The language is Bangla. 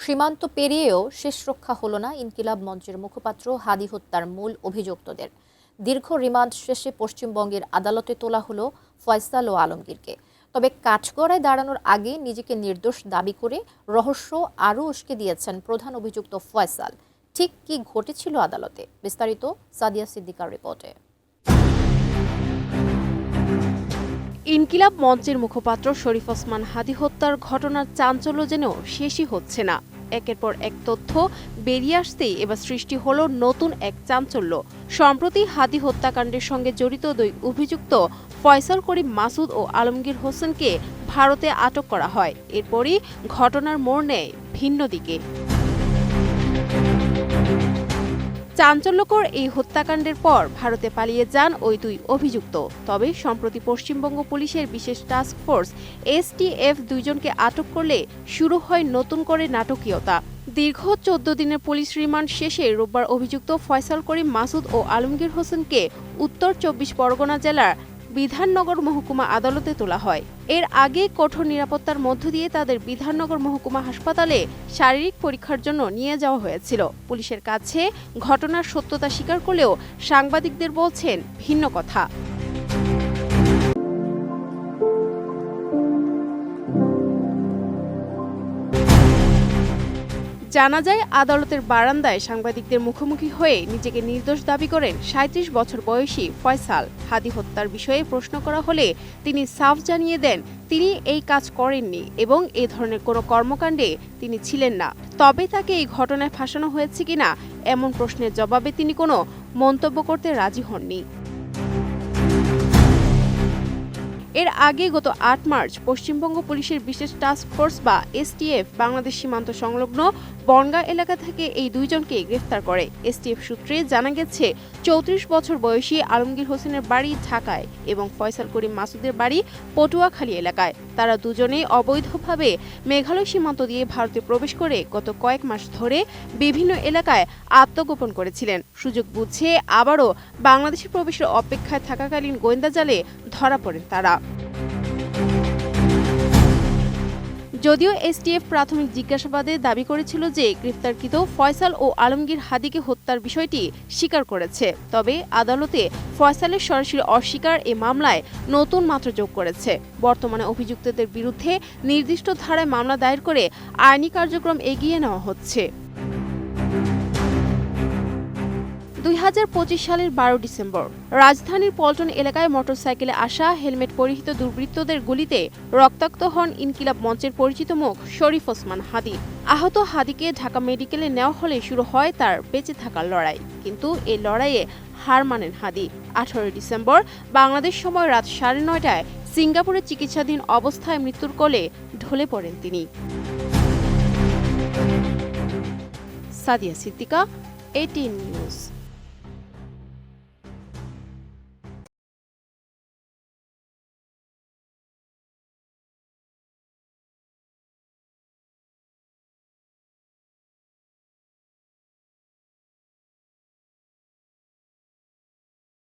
সীমান্ত পেরিয়েও শেষ রক্ষা হলো না ইনকিলাব মঞ্চের মুখপাত্র হাদি হত্যার মূল অভিযুক্তদের। দীর্ঘ রিমান্ড শেষে পশ্চিমবঙ্গের আদালতে তোলা হলো ফয়সাল ও আলমগীরকে। তবে কাঠগড়ায় দাঁড়ানোর আগে নিজেকে নির্দোষ দাবি করে রহস্য আরও উস্কে দিয়েছেন প্রধান অভিযুক্ত ফয়সাল। ঠিক কি ঘটেছিল আদালতে, বিস্তারিত সাদিয়া সিদ্দিকার রিপোর্টে। ইনকিলাব মঞ্চের মুখপাত্র শরীফ ওসমান হাদি হত্যার ঘটনার চাঞ্চল্য যেন শেষই হচ্ছে না। একের পর এক তথ্য বেরিয়ে আসতেই এবার সৃষ্টি হলো নতুন এক চাঞ্চল্য। সম্প্রতি হাদি হত্যাকাণ্ডের সঙ্গে জড়িত দুই অভিযুক্ত ফয়সাল করিম মাসুদ ও আলমগীর হোসেনকে ভারতে আটক করা হয়। এরপরই ঘটনার মোড় নেয় ভিন্ন দিকে। চাঞ্চল্যকর এই হত্যাকাণ্ডের পর ভারতে পালিয়ে যান ওই দুই অভিযুক্ত। তবে সম্প্রতি পশ্চিমবঙ্গ পুলিশের বিশেষ টাস্ক ফোর্স STF দুইজনকে আটক করলে শুরু হয় নতুন করে নাটকীয়তা। দীর্ঘ 14 দিনের পুলিশ রিমান্ড শেষে রোববার অভিযুক্ত ফয়সাল করিম মাসুদ ও আলমগীর হোসেনকে উত্তর 24 পরগনা জেলার বিধাননগর মহকুমা আদালতে তোলা হয়। এর আগে কঠোর নিরাপত্তার মধ্য দিয়ে তাদের বিধাননগর মহকুমা হাসপাতালে শারীরিক পরীক্ষার জন্য নিয়ে যাওয়া হয়েছিল। পুলিশের কাছে ঘটনার সত্যতা স্বীকার করলেও সাংবাদিকদের বলছেন ভিন্ন কথা। জানা যায়, আদালতের বারান্দায় সাংবাদিকদের মুখোমুখি হয়ে নিজেকে নির্দোষ দাবি করেন 37 বছর বয়সী ফয়সাল। হাদি হত্যার বিষয়ে প্রশ্ন করা হলে তিনি সাফ জানিয়ে দেন তিনি এই কাজ করেননি এবং এ ধরনের কোনো কর্মকাণ্ডে তিনি ছিলেন না। তবে তাকে এই ঘটনায় ফাঁসানো হয়েছে কিনা এমন প্রশ্নের জবাবে তিনি কোনো মন্তব্য করতে রাজি হননি। এর আগে গত 8 মার্চ পশ্চিমবঙ্গ পুলিশের বিশেষ টাস্ক ফোর্স বা STF বাংলাদেশ সীমান্ত সংলগ্ন বনগাঁ এলাকা থেকে এই দুইজনকে গ্রেফতার করে। STF সূত্রে জানা গেছে 34 বছর বয়সী আলমগীর হোসেনের বাড়ি ঢাকায় এবং ফয়সাল করিম মাসুদের বাড়ি পটুয়াখালী এলাকায়। তারা দুজনেই অবৈধভাবে মেঘালয় সীমান্ত দিয়ে ভারতে প্রবেশ করে গত কয়েক মাস ধরে বিভিন্ন এলাকায় আত্মগোপন করেছিলেন। সুযোগ বুঝে আবারও বাংলাদেশে প্রবেশের অপেক্ষায় থাকাকালীন গোয়েন্দা জালে ধরা পড়েন তারা। যদিও STF প্রাথমিক জিজ্ঞাসাবাদে দাবি করেছিল যে গ্রেফতারকৃত ফয়সাল ও আলমগীর হাদিকে হত্যার বিষয়টি স্বীকার করেছে, তবে আদালতে ফয়সালের সরাসরি অস্বীকার এ মামলায় নতুন মাত্রা যোগ করেছে। বর্তমানে অভিযুক্তদের বিরুদ্ধে নির্দিষ্ট ধারায় মামলা দায়ের করে আইনি কার্যক্রম এগিয়ে নেওয়া হচ্ছে। 2025 সালের 12 ডিসেম্বর রাজধানীর পল্টন এলাকায় মোটরসাইকেলে আসা হেলমেট পরিহিত দুর্বৃত্তদের গুলিতে রক্তাক্ত হন ইনকিলাব মঞ্চের পরিচিত মুখ শরীফ ওসমান হাদি। আহত হাদিকে ঢাকা মেডিকেলে নেওয়া হলে শুরু হয় তার বেঁচে থাকার লড়াই। কিন্তু এই লড়াইয়ে হার মানেন হাদি। 18 ডিসেম্বর বাংলাদেশ সময় রাত 9:30টায় সিঙ্গাপুরে চিকিৎসাধীন অবস্থায় মৃত্যুর কোলে ঢলে পড়েন তিনি। Sadia Siddika, ATN news.